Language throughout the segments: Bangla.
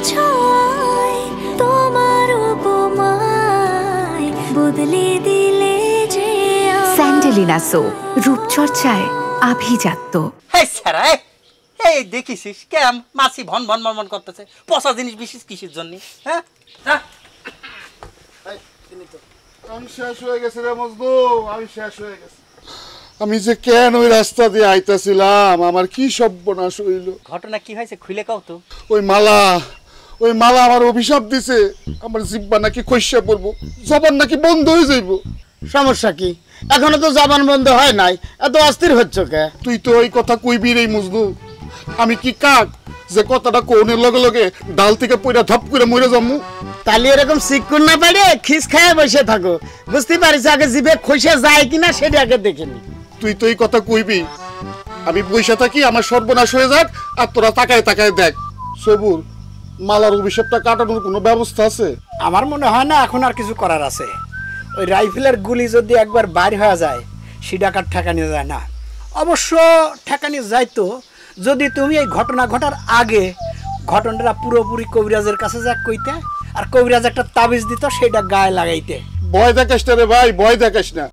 ছোঁয়ায় তোমার উপমায় বদলে দিলে যে স্যান্ডেলিনা সো রূপচর্চায় আভিজাত্য। এই দেখিস কেম মাছি ভন ভন ভন ভন করতেছে, পচা জিনিস বিশেষ কিসের জন্য? হ্যাঁ আমি শেষ হয়ে গেছি রে মজনু, আমি শেষ হয়ে গেছি। আমি যে কেন ওই রাস্তা দিয়ে আইতাছিলাম, আমার কি সর্বনাশ হইল। ঘটনা কি হয়েছে খুলে কও তো। ওই মালা আমার অভিশাপ দিছে, আমার জিব্বা নাকি খইসা পড়বো, জবান নাকি বন্ধ হয়ে যাইব। সমস্যা কি? এখনো তো জবান বন্ধ হয় নাই, এত অস্থির হচ্ছ কে? তুই তো ওই কথা কইবি রে মজনু, আমি কি কাক যে কথাটা কোনের লগে লগে ডাল থেকে পয়রা ধপ করে মরে যামু? তাহলে এরকম শিক্ষণ না পারে খিস খায় বসে থাকো, বুঝতে পারিস আগে জিভে খইসা যায় কিনা সেটা আগে দেখিনি। তুই তো এই কথা কইবি, আমি বইসা থাকি আমার সর্বনাশ হয়ে যাক আর তোরা তাকায় তাকায় দেখ। সবুর, মালার অভিশাপটা কাটানোর কোনো ব্যবস্থা আছে? আমার মনে হয় না এখন আর কিছু করার আছে। ওই রাইফেলের গুলি যদি একবার বাইর হয়ে যায় সেটা কার ঠেকানো যায় না। অবশ্য ঠেকানো যাইতো যদি তুমি এই ঘটনা ঘটার আগে ঘটনাটা পুরোপুরি কবিরাজের কাছে যা কইতে, আর কবিরাজ একটা তাবিজ দিত সেটা গায়ে লাগাইতে। ভয় দেখাস না রে ভাই, ভয় দেখাস না।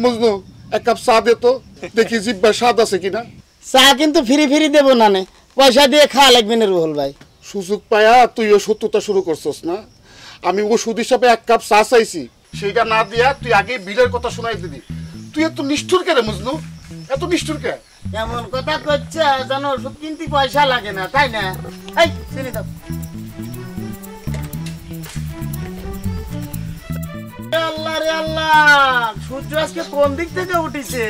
মজনু, এক কাপ চা দে তো, দেখি জিব্বা স্বাদ আছে কিনা। চা কিন্তু ফ্রি ফ্রি দেবো না, পয়সা দিয়ে খাওয়া লাগবে না রুহুল ভাই। সুযোগ পায়া তুইও শত্রুতা শুরু করছস না। আমি ওষুধ হিসাবে এক কাপ চা চাইছি, সেইটা না দিয়া তুই আগে বিলের কথা শোনাই দিবি। তুই এত নিষ্ঠুর কে রে মজনু, এত নিষ্ঠুর কে? এমন কথা করছে জানো ওষুধ কিনতে পয়সা লাগে না, তাই না? এই চিনি দাও। আল্লাহ রে আল্লাহ, সূর্য আজকে কোন দিক থেকে উঠিছে?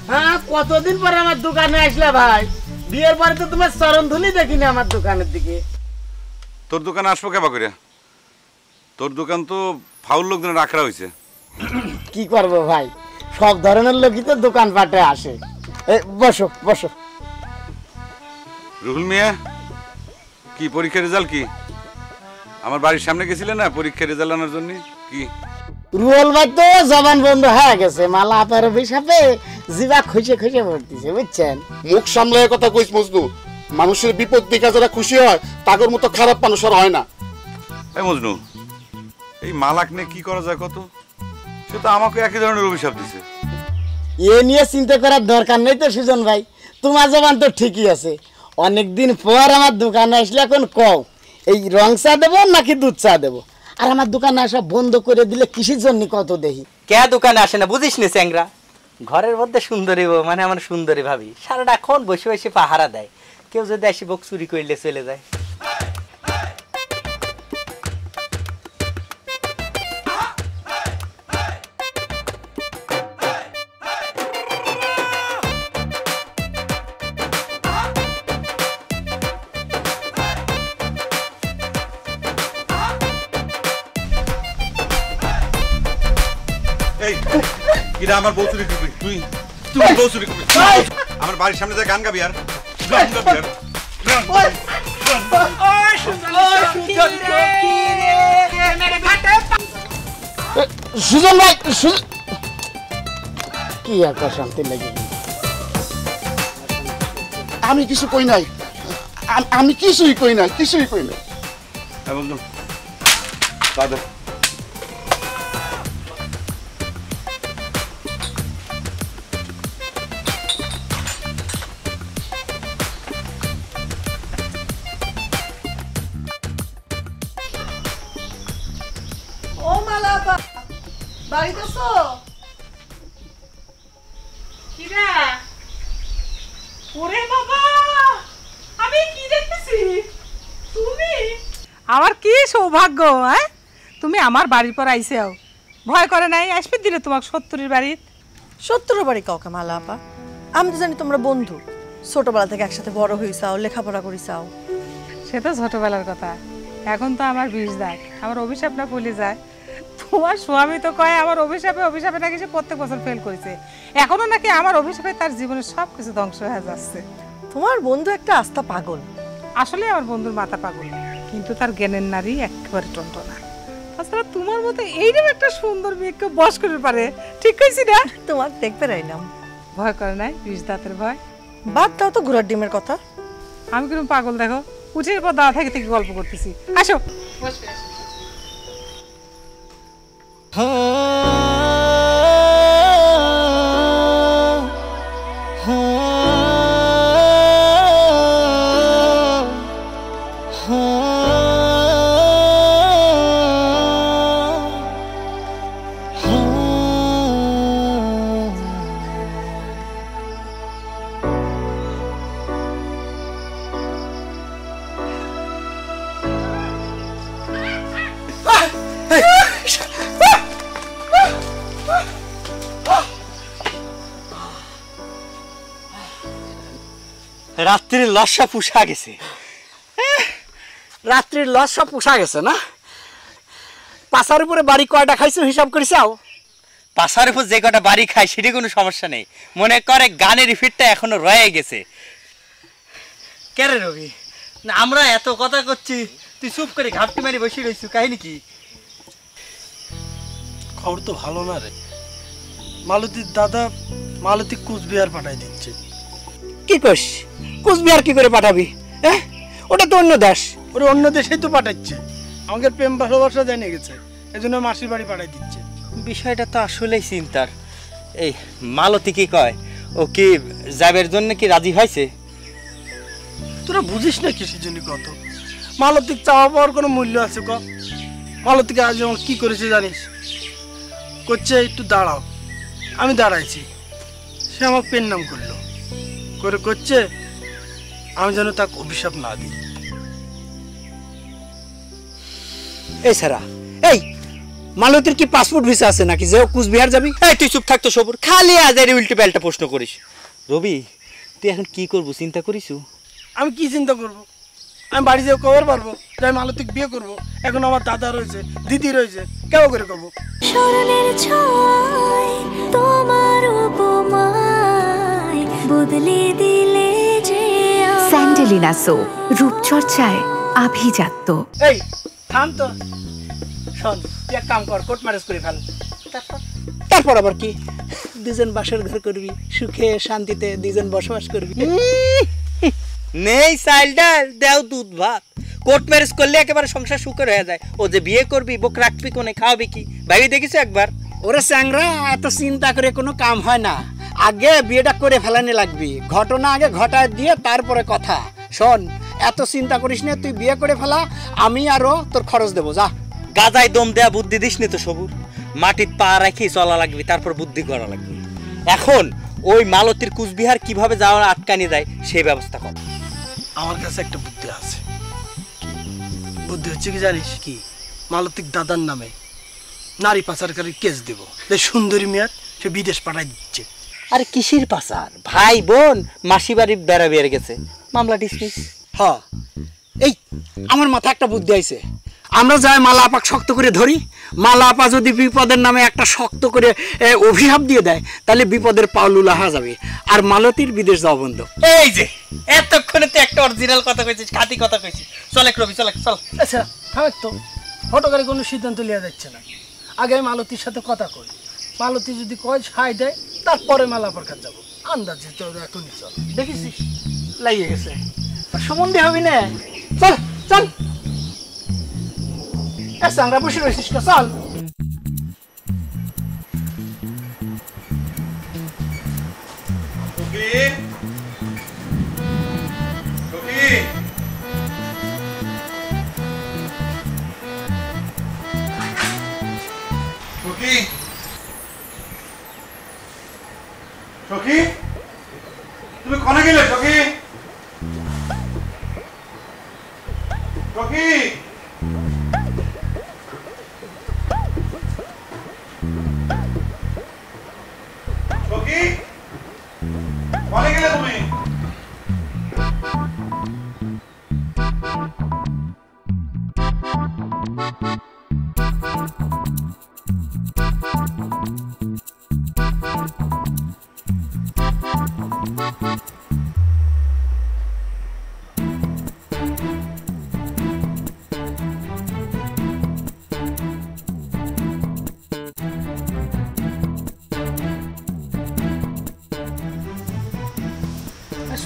হ্যাঁ, কতদিন পরে আমার দোকানে আসলে ভাই? বিয়ের পরে তো তোমার চরণধুলি দেখিনি আমার দোকানের দিকে। তোর দোকানে আসবো কেবা করে? তোর দোকান তো ফাউল লোকজন রাখা হয়েছে। কি করবো ভাই, সব ধরনের লোকই তো দোকান পাটে আসে। বসো বসো। রুহুল মিয়া, কি পরীক্ষার রেজাল্ট কি? আমার বাড়ির সামনে গেছিলে না পরীক্ষার রেজাল্ট আনার জন্য? কি রুহুল ভাই তো জবান বন্ধ হয়ে গেছে, মালা আপনার অভিশাপে জিবা খুশে খুশে পড়তেছে, বুঝছেন? মুখ সামলায় কথা কইস মজনু, মানুষের বিপদ দেখে যারা খুশি হয় তাদের মতো খারাপ মানুষ আর হয় না। এই মজনু, এই মালাক নিয়ে কি করা যায় কত? সে তো আমাকে একই ধরনের অভিশাপ দিছে। এ নিয়ে চিন্তা করার দরকার নেই তো সুজন ভাই, তোমার জবান তো ঠিকই আছে। অনেকদিন পর আমার দোকানে আসলে এখন কও এই রং চা দেবো নাকি দুধ চা দেবো? আর আমার দোকানে আসা বন্ধ করে দিলে কিসের জন্য কত দেখি? কে দোকানে আসে না বুঝিস নি চ্যাংরা? ঘরের মধ্যে সুন্দরী বউ মানে আমার সুন্দরী ভাবি সারাক্ষণ বসে বসে পাহারা দেয়, কেউ যদি আসি বক চুরি করলে চলে যায়। আমার বউ চুরি করবি তুই? তুই বউ চুরি করবি? আমার বাড়ির সামনে যা গান গাবি আর সুজন ভাই, কি একটা শান্তি লাগে। আমি কিছু কই নাই, আমি কিছুই কই নাই, কিছুই কই নাই। আপা বাড়িতে আছো? কিরা ওরে বাবা আমি কি দেখতেছি তুমি আমার কি সৌভাগ্য হ্যাঁ তুমি আমার বাড়ির পর আইসাও ভয় করে নাই আসবে দিলে তোমাকে 70 বাড়ির 70 বাড়ি কাউকে মালা আপা আমি তো জানি তোমরা বন্ধু ছোটবেলা থেকে একসাথে বড় হইছাও লেখাপড়া করিছাও সে তো ছোটবেলার কথা এখন তো আমার 20 দাগ আমার অভিশাপ না ভুলে যায় তোমার স্বামী তো কয় আমার অভিশাপে নাকি সে প্রত্যেক বছর ফেল করেছে এখনো নাকি আমার অভিশাপে তার জীবনের সব কিছু ধ্বংস হয়ে যাচ্ছে তোমার বন্ধু একটা আস্থা পাগল আসলে আমার বন্ধুর মাথা পাগল কিন্তু তার জ্ঞানের নারী একেবারে টনটনা তাছাড়া তোমার মতো এইরকম একটা সুন্দর মেয়েকে বশ করতে পারে ঠিক কইছি না তোমার দেখতে রাইলাম ভয় করে নাই 20 দাঁতের ভয় বাদ দাও তো ঘোড়ার ডিমের কথা আমি কিরকম পাগল দেখো উঠের পর দাঁড়া থেকে থেকে গল্প করতেছি আসো বসবে রাত্রির লস্যা পুষা গেছে রাত্রির লস সব পোষা গেছে না পাশার উপরে বাড়ি কয়টা খাইছো হিসাব করিসাও পাশার উপর যে কটা বাড়ি খায় সেটি কোনো সমস্যা নেই মনে করে গানের রিফিটটা এখনো রয়ে গেছে কেরে রবি না আমরা এত কথা করছি তুই চুপ করে ঘাপটি মারি বসে রইছু কাহিনী কি খবর তো ভালো না রে মালতীর দাদা মালতী কুচবিহার পাঠাই দিচ্ছে কি কইস কুচবিহার কি করে পাঠাবি হ্যাঁ ওটা তো অন্য দেশ ওরে অন্য দেশেই তো পাঠাচ্ছে আমাদের প্রেম ভালোবাসা জানিয়ে গেছে এজন্য মাসির বাড়ি পাঠাই দিচ্ছে বিষয়টা তো আসলেই চিন্তার এই মালতী কি কয় ও কি যাবের জন্য কি রাজি হয়েছে তোরা বুঝিস না কিসের জন্য কত মালতীক চাওয়া পাওয়ার কোনো মূল্য আছে ক মালতীকে আজ আমার কি করেছে জানিস করছে একটু দাঁড়াও আমি দাঁড়াইছি সে আমার পেন নাম করলো করে করছে আমি যেন তাকে অভিশাপ না দিই এই সারা এই মালতীর কি পাসপোর্ট ভিসা আছে নাকি যে ও কুচবিহার যাবি এই তুই চুপ থাকতো সবুর খালি আজারি উল্টে পাল্টা প্রশ্ন করিস রবি তুই এখন কি করবো চিন্তা করিস আমি কি চিন্তা করব আমি বাড়ি যেয়ে কবার পারবো আমি মালতীক বিয়ে করব এখন আমার দাদা রয়েছে দিদি রয়েছে কেমন করে করবো স্মরণের ছোঁয়ায় তোমার উপমায় বদলে দিলে যে স্যান্ডেলিনা সো রূপচর্চায় আভিজাত্য। এই থাম তো শোন তুই এক কাম কর কোর্ট ম্যারেজ করে ফেল তারপর আবার কি দুজন বাসর ঘর করবি সুখে শান্তিতে দুজন বসবাস করবি নেই চাইল ডাল দেও দুধ ভাত কোর্ট ম্যারেজ করলে একেবারে সংসার সুখের হয়ে যায় ও যে বিয়ে করবি বুক রাখবি কোনে খাওয়াবি কি ভাবি দেখিছো একবার ওরে স্যাংরা এত চিন্তা করে কোনো কাম হয় না আগে বিয়েটা করে ফেলানি লাগবি ঘটনা আগে ঘটায় দিয়ে তারপরে কথা শোন এত চিন্তা করিস না তুই বিয়ে করে ফেলা আমি আরো তোর খরচ দেবো যা গাজায় দম দেয়া বুদ্ধি দিস নি তো সবুর মাটির পা রাখি চলা লাগবে তারপর বুদ্ধি করা লাগবে এখন ওই মালতীর কুচবিহার কিভাবে যাওয়ার আটকানি যায় সেই ব্যবস্থা কর আমার কাছে একটা বুদ্ধি আছে বুদ্ধি হচ্ছে কি জানিস কি মালতিক দাদার নামে নারী পাচারকারীর কেস দেব সুন্দরী মেয়ার সে বিদেশ পাঠাই দিচ্ছে আরে কিসের পাচার ভাই বোন মাসি বাড়ি বেড়া বেড়ে গেছে মামলা ডিসমিস হ্যাঁ এই আমার মাথায় একটা বুদ্ধি আইছে আমরা যাই মালা আপাক শক্ত করে ধরি মালা আপা যদি বিপদের নামে একটা শক্ত করে অভিশাপ দিয়ে দেয় তাহলে বিপদের পাউলু লাহা যাবে আর মালতীর বিদেশ যাওয়া বন্ধ এই যে এতক্ষণে তো একটা অরিজিনাল কথা কইছিস খাঁটি কথা কইছিস চলে রবি চল আচ্ছা হ্যাঁ তো হটকারী কোনো সিদ্ধান্ত নেওয়া যাচ্ছে না আগে আমি মালতীর সাথে কথা কই মালতী যদি কয় ছাই দেয় তারপরে মালা আপার কাছে যাবো আন্দাজে চল এখনই চল দেখেছিস লাগিয়ে গেছে সম্বন্ধে হবি না চল চল আমরা বসে রয়েছিস না চল সখী সখী তুমি কোনে গেলে সখী সখী সখী কোনে গেলে তুমি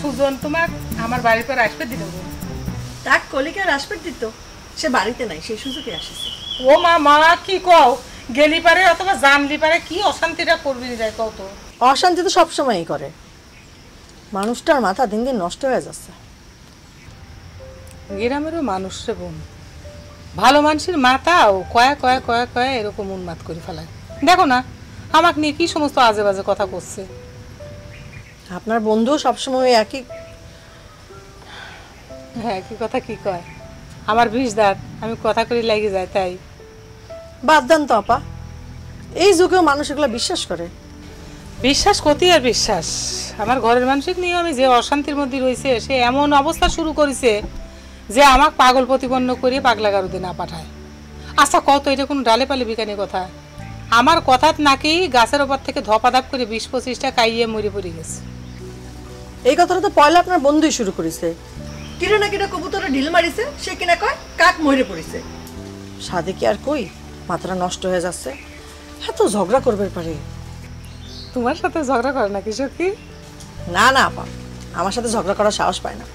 সুজন তোমার আমার বাড়ির পর আসবে দিল তাক কলিকার আসবে দিত, সে বাড়িতে নাই, সেই সুযোগে আসিছে। ও মা মা কি কও, গেলি পারে অথবা জানলি পারে কি অশান্তিটা করবি যায় কও তো। অশান্তি তো সবসময়ই করে, মানুষটার মাথা দিন দিন নষ্ট হয়ে যাচ্ছে। গ্রামেরও মানুষ রে বোন, ভালো মানুষের মাথাও কয়া কয়া কয়া কয়া এরকম উন্মাদ করে ফেলায়। দেখো না আমাকে নিয়ে কি সমস্ত আজে বাজে কথা করছে। আপনার বন্ধু সবসময় একই, হ্যাঁ কি কথা কি কয়, আমার বিষ দাঁত আমি কথা করে লেগে যায় তাই। বাদ দেন তো আপা, এই যুগেও মানুষ এগুলো বিশ্বাস করে। বিশ্বাস করতে আর বিশ্বাস, আমার ঘরের মানুষের নিয়ে আমি যে অশান্তির মধ্যে রয়েছে সে এমন অবস্থা শুরু করেছে যে আমাকে পাগল প্রতিপন্ন করে পাগলা গারুদে না পাঠায়। আচ্ছা কত এটা কোনো ডালে পালে বিকানি কথা, আমার কথাত নাকি গাছের ওপর থেকে ধপাধাপ করে 20-25টা কাইয়ে মরে পড়ে গেছে। এই কথাটা তো পয়লা আপনার বন্ধুই শুরু করেছে। কিরে না কিনা কবুতরে ঢিল মারিছে, সে কিনা কয় কাক মরে পড়েছে। সাদে কি আর কই মাথাটা নষ্ট হয়ে যাচ্ছে, এত ঝগড়া করবে পারে। তোমার সাথে ঝগড়া করে না কিছু কি? না না আপা, আমার সাথে ঝগড়া করার সাহস পায় না,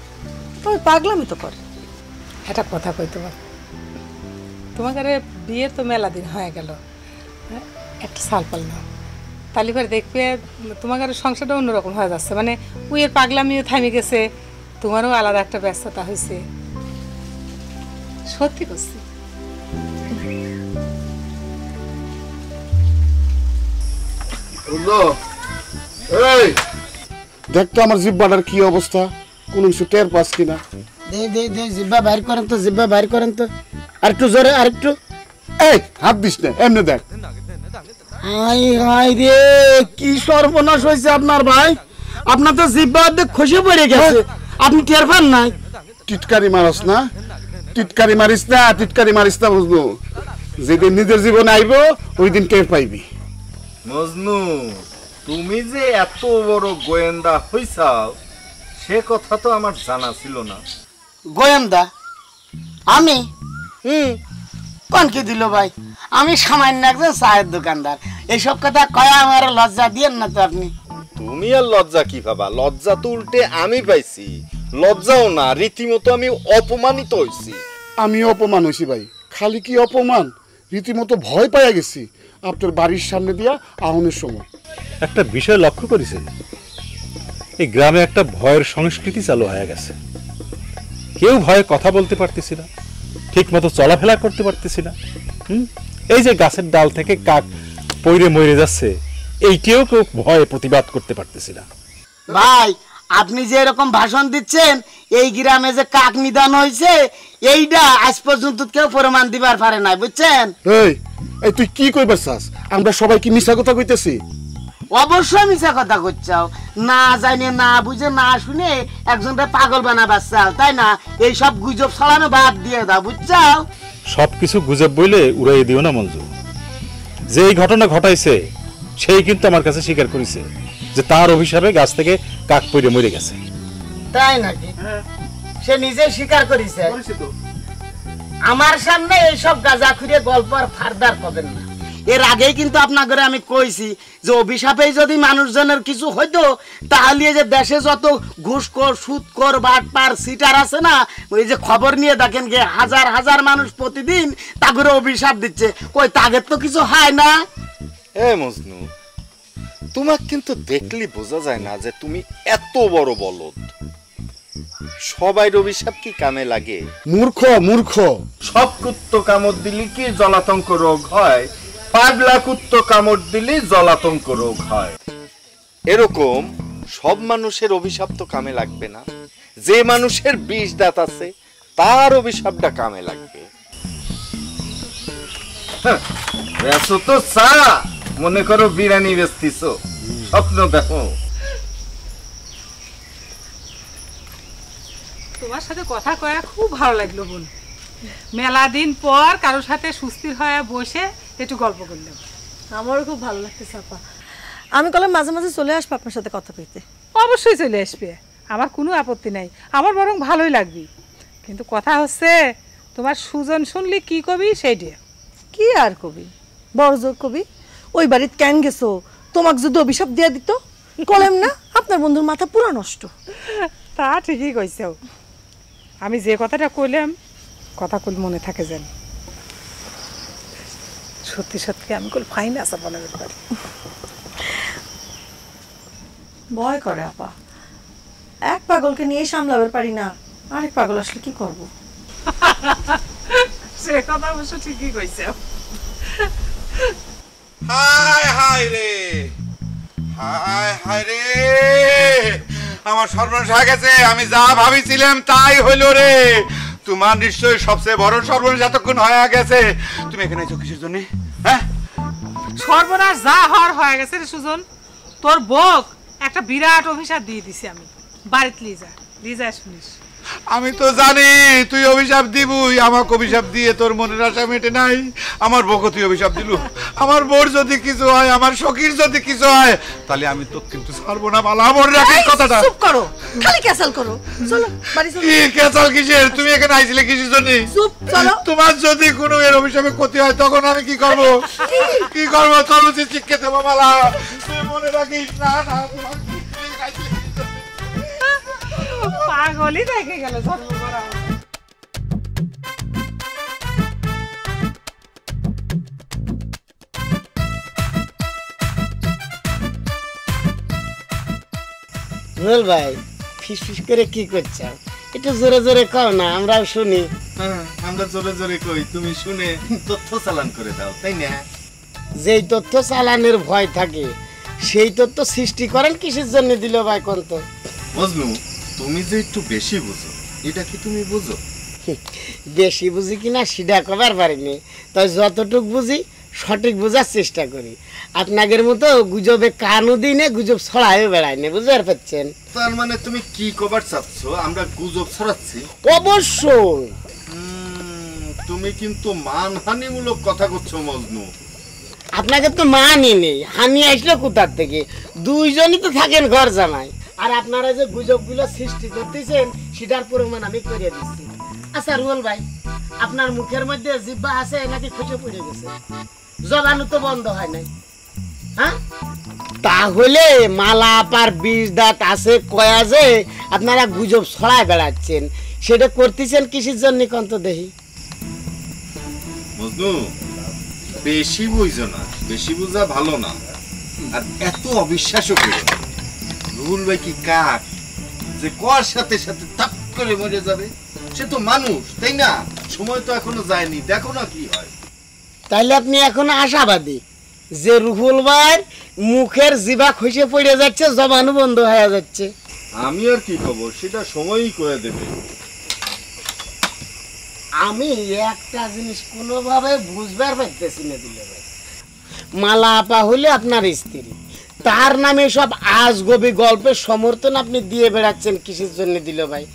তবে পাগলামি তো করে। এটা কথা কই তোমাকে বিয়ের তো মেলা দিন হয়ে গেল, একটা সাল পাল না তাহলে পরে দেখবে তোমাকে সংসারটা অন্যরকম হয়ে যাচ্ছে। মানে উইয়ের পাগলামিও থামে গেছে, তোমারও আলাদা একটা ব্যস্ততা হয়েছে। সত্যি করছি। এই দেখ তো আমার জিব্বাটার কি অবস্থা, কোন কিছু টের পাস কিনা। দে দে দে জিব্বা বাইর করেন তো, জিব্বা বাইর করেন তো, আরেকটু জোরে আরেকটু। এই হাত দিস না, এমনি দেখ। হাই হাই রে, কি সর্বনাশ হয়েছে আপনার ভাই, আপনার তো জিব্বা অর্ধেক খসে পড়ে গেছে, আপনি টের পান নাই? টিটকারি মারস না, টিটকারি মারিস না, টিটকারি মারিস না বুঝলো। যেদিন নিজের জীবনে আইব ওই দিন টের পাইবি। মজনু, তুমি যে এত বড় গোয়েন্দা হইছাও সে কথা তো আমার জানা ছিল না। গোয়েন্দা আমি? কোন কি দিল ভাই, আমি সামান্য একজন চায়ের দোকানদার, এইসব কথা কয়া আমার লজ্জা দিয়েন না তো আপনি। তুমি আর লজ্জা কি পাবা, লজ্জা তো উল্টে আমি পাইছি। লজ্জাও না, রীতিমতো আমি অপমানিত হইছি। আমি অপমান হইছি ভাই, খালি কি অপমান, রীতিমতো ভয় পাইয়া গেছি আপনার বাড়ির সামনে দিয়া আহনের সময়। একটা বিষয় লক্ষ্য করেছেন, এই গ্রামে একটা ভয়ের সংস্কৃতি চালু হয়ে গেছে। কেউ ভয়ে কথা বলতে পারতেছি না, ঠিক মতো চলাফেরা করতে পারতেছি না। এই যে গাছের ডাল থেকে কাক পইরে মরে যাচ্ছে, এইটিও কেউ ভয়ে প্রতিবাদ করতে পারতেছি না। ভাই আপনি যে এরকম ভাষণ দিচ্ছেন, এই গ্রামে যে কাক নিধন হয়েছে এইটা আজ পর্যন্ত কেউ প্রমাণ দিবার পারে নাই, বুঝছেন? এই এই তুই কি কইবার চাস, আমরা সবাই কি মিছা কথা কইতেছি? অবশ্যই মিছা কথা কইছাও, না জানে না বুঝে না শুনে একজনটা পাগল বানাবার চাও, তাই না? এই সব গুজব ছড়ানো বাদ দিয়ে দাও, বুঝছাও? সবকিছু গুজব বইলে উড়াই দিও না মঞ্জু। যে এই ঘটনা ঘটাইছে সেই কিন্তু আমার কাছে স্বীকার করেছে যে তার অভিশাপে গাছ থেকে কাক পড়ে মরে গেছে। তাই নাকি? সে নিজে স্বীকার করেছে। আমার সামনে এইসব গাঁজা খুঁড়ে গল্প আর ফারদার করবেন না। এর আগেই কিন্তু আপনাদের আমি কইছি যে অভিশাপেই যদি মানুষজনের কিছু হইতো তাহলে যে দেশে যত ঘুষখোর সুদখোর বাটপার সিটার আছে না, ওই যে খবর নিয়ে দেখেন যে হাজার হাজার মানুষ প্রতিদিন তাগরে অভিশাপ দিচ্ছে, কই তাগের তো কিছু হয় না। এ মজনু, তোমাক কিন্তু দেখলি বোঝা যায় না যে তুমি এত বড় বলদ। সবাই অভিশাপ কি কামে লাগে? মূর্খ মূর্খ। সব কুত্ত কামড় দিলে কি জলাতঙ্ক রোগ হয় পাগলা কুত্তো কামড় দিলে জলাতঙ্ক রোগ হয়। এরকম সব মানুষের অভিশাপ তো কামে লাগবে না। যে মানুষের 20 দাঁত আছে তার অভিশাপটা কামে লাগবে। বেচো তো চা, মনে করো বিরিয়ানি বেচতিছো, স্বপ্ন দেখো। তোমার সাথে কথা কয়া খুব ভালো লাগলো বোন। মেলা দিন পর কারোর সাথে সুস্থির হয়ে বসে একটু গল্প করলাম। আমারও খুব ভালো লাগতেছে আপা। আমি কলে মাঝে মাঝে চলে আসবো আপনার সাথে কথা কইতে। অবশ্যই চলে আসবে, আমার কোনো আপত্তি নাই, আমার বরং ভালোই লাগবে। কিন্তু কথা হচ্ছে তোমার সুজন শুনলি কি কবি সেইটা। কি আর কবি, বড় জোর কবি। ওই বাড়িতে কেন গেছো, তোমাকে যদি অভিশাপ দিয়ে দিত কলেম না, আপনার বন্ধুর মাথা পুরো নষ্ট। তা ঠিকই কইছো, আমি যে কথাটা কইলাম কথা কল মনে থাকে যেন। সত্যি সত্যি আমি কল ফাইন আসা বানাতে পারি। ভয় করে আপা, এক পাগলকে নিয়ে সামলাবার পারি না, আরেক পাগল আসলে কি করব? সে কথা অবশ্য ঠিকই কইছো। হায় হায় রে, হায় হায় রে, আমার সর্বনাশ হয়ে গেছে। আমি যা ভাবিছিলাম তাই হইল রে। তোমার নিশ্চয়ই সবচেয়ে বড় সর্বনাশ এতক্ষণ হয়ে গেছে। তুমি এখানে আছো কিসের জন্য? হ্যাঁ, সর্বনাশ যা হওয়ার হয়ে গেছে রে সুজন। তোর বক একটা বিরাট অভিশাপ দিয়ে দিছি আমি, বাড়িতে লিজা শুনিস। আমি তো জানি তুই অভিশাপ দিবই। আমাকে অভিশাপ দিয়ে তোর মনের আশা মেটে নাই। আমার বউকে তুই অভিশাপ দিলু। আমার বোর যদি কিছু হয়, আমার সখীর যদি কিছু হয়, তাহলে আমি তো কিন্তু ছাড়বো না। মালা মনে রাখিস কথাটা। চুপ করো, খালি ক্যাসাল করো। চলো বাড়ি চলো। কি ক্যাসাল কিসের? তুমি এখানে আইছিলে কিসের জন্য? চুপ, চলো। তোমার যদি কোনো এর অভিশাপে ক্ষতি হয় তখন আমি কি করব? কি করব? চলো যে চিৎকে দেবো। মালা তুই মনে রাখিস। না না, তোমার পাগলই দেখে গেল জন্ম করা। রুল ভাই, ফিস ফিস করে কি করছ? একটু জোরে জোরে কও না, আমরাও শুনি। আমরা জোরে জোরে কই, তুমি শুনে তথ্য চালান করে দাও, তাই না? যেই তথ্য চালানের ভয় থাকে সেই তথ্য সৃষ্টি করেন কিসের জন্য দিল ভাই কোন তো? মজনু, তুমি যে একটু বেশি বুঝো, এটা কি তুমি বুঝো? বেশি বুঝি কিনা সেটা কবার পারিনি, তাই যতটুক বুঝি সঠিক বোঝার চেষ্টা করি। আপনাদের মতো গুজবে কানও দিই না, গুজব ছড়াইও বেড়াই না, বুঝতে পারছেন? তার মানে তুমি কি কবার চাচ্ছ আমরা গুজব ছড়াচ্ছি? অবশ্যই। তুমি কিন্তু মানহানিমূলক কথা করছো মজনু। আপনাকে তো মানি নেই, হানি আসলো কোথার থেকে? দুইজনই তো থাকেন ঘর জামাই। আর আপনারা যে গুজবগুলো সৃষ্টি করতেছেন সেটার প্রমাণ আমি করে দিচ্ছি। আচ্ছা রুল ভাই, আপনার মুখের মধ্যে জিহ্বা আছে নাকি খুঁজে পড়ে গেছে? জবানও তো বন্ধ হয় নাই, হ্যাঁ? তাহলে মালা আপার 20 দাঁত আছে কয়া যে আপনারা গুজব ছড়ায় বেড়াচ্ছেন, সেটা করতেছেন কিসের জন্য কন্ত দেখি? মজনু, বেশি বুঝো না, বেশি বুঝা ভালো না। আর এত অবিশ্বাসও করো না। রুহুল ভাই কি কাক যে কোয়ার সাথে সাথে তাপ করে মরে যাবে? সে তো মানুষ, তাই না? সময় তো এখনো যায়নি, দেখো না কি হয়। তাইলে আপনি এখনো আশাবাদী যে রুহুল ভাইয়ের মুখের জিভা খসে পড়ে যাচ্ছে, জবানও বন্ধ হয়ে যাচ্ছে? আমি আর কি খবর, সেটা সময়ই করে দেবে। আমি একটা জিনিস কোনোভাবে বুঝবার পারতেছি না দিলে ভাই। মালা আপা হলে আপনার স্ত্রী, তার নামে সব আজগবি গল্পের সমর্থন আপনি দিয়ে বেড়াচ্ছেন কিসের জন্য দিল ভাই?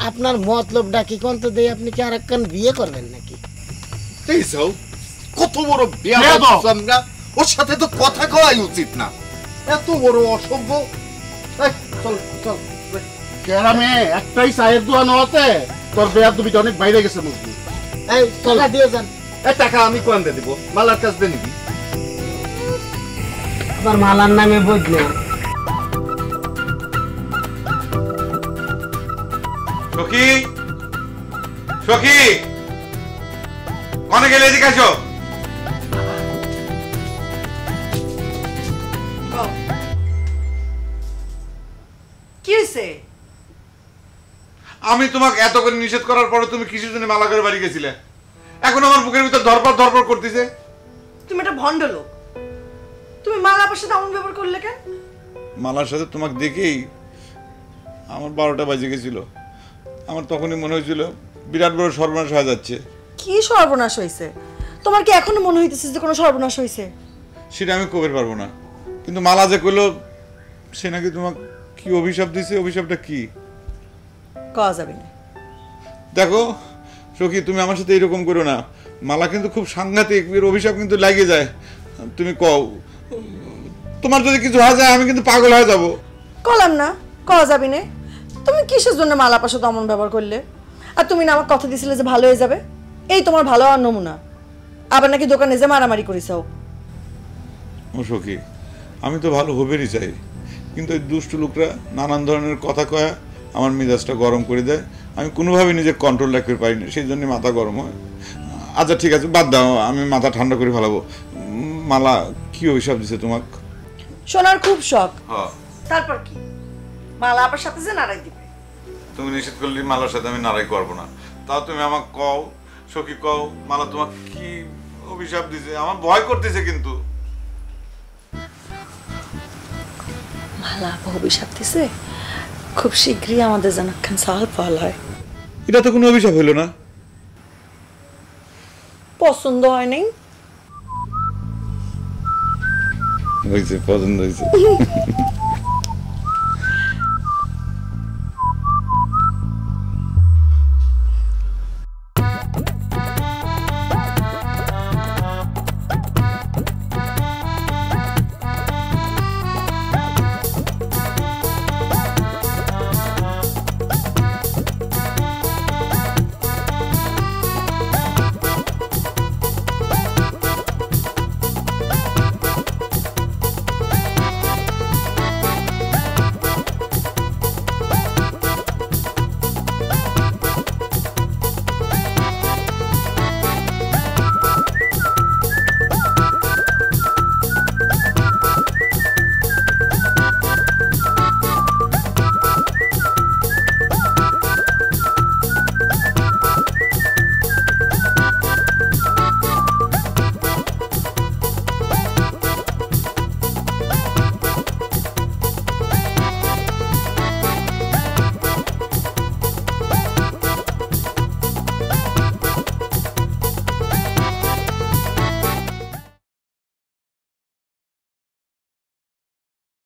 আপনার মতলবটা কি কোন তো দেই? আপনি কি আর একখান বিয়ে করবেন নাকি? দেখছো কত বড় বিয়া আমরা, ওর সাথে তো কথা কওয়াই উচিত না। এত বড় অসভ্য। চল চল, গ্রামে একটাই চায়ের দোকান হতে তোর বেয়ার দুবিটা অনেক বাইরে গেছে মজনু। এই টাকা দিয়ে যান। এই টাকা আমি কোন দিয়ে দিব? মালার কাছ দিয়ে নিবি? আমার মালার নামে বদলে। সখী, সখী, কনে গেলে? এদিকে আসো। কি হয়েছে? আমি তোমাকে এত করে নিষেধ করার পরে তুমি কিসের জন্য মালা করে বাড়ি গেছিলে? এখন আমার বুকের ভিতর ধরপড় ধরপড় করতেছে। তুমি একটা ভণ্ড লোক। তুমি মালা আপার সাথে এমন ব্যবহার করলে কেন? মালার সাথে তোমাকে দেখেই আমার 12টা বাজে গেছিল। আমার তখনই মনে হয়েছিল বিরাট বড় সর্বনাশ হয়ে যাচ্ছে। কি সর্বনাশ হয়েছে? তোমার কি এখনো মনে হইতেছে যে কোনো সর্বনাশ হয়েছে? সেটা আমি কবের পারবো না, কিন্তু মালা যে কইলো সে নাকি তোমাকে কি অভিশাপ দিছে, অভিশাপটা কি কওয়া যাবে না। দেখো সখী, তুমি আমার সাথে এরকম করো না। মালা কিন্তু খুব সাংঘাতিক, এর অভিশাপ কিন্তু লাগে যায়। তুমি কও, তোমার যদি কিছু হয়ে যায় আমি কিন্তু পাগল হয়ে যাব। কলাম না, কওয়া যাবে না। তুমি কিসের জন্য মালা আপার সাথে অমন ব্যবহার করলে? আর তুমি না আমার কথা দিছিলে যে ভালো হয়ে যাবে? এই তোমার ভালো হওয়ার নমুনা। আবার নাকি দোকানে যে মারামারি করেছাও। ও সখী, আমি তো ভালো হবেরই চাই, কিন্তু এই দুষ্টু লোকরা নানান ধরনের কথা কয়া আমার মেজাজটা গরম করে দেয়। আমি কোনোভাবে নিজে কন্ট্রোল রাখতে পারি না, সেই জন্য মাথা গরম হয়। আচ্ছা ঠিক আছে, বাদ দাও, আমি মাথা ঠান্ডা করে ফেলাবো। মালা কি অভিশাপ দিছে তোমাকে? শোনার খুব শখ। হ্যাঁ, তারপর কি? মালা আপার সাথে যে নাড়াই দিবে। তুমি নিষেধ করলে মালার সাথে আমি নাড়াই করবো না। তাও তুমি আমাকে কও সখী, কও মালা তোমাকে কি অভিশাপ দিছে? আমার ভয় করতেছে কিন্তু। মালা আপা অভিশাপ দিছে খুব শীঘ্রই আমাদের যেন একখান সাল ফল হয়। এটা তো কোনো অভিশাপ হইল না। পছন্দ হয় নাই? হয়েছে, পছন্দ হয়েছে।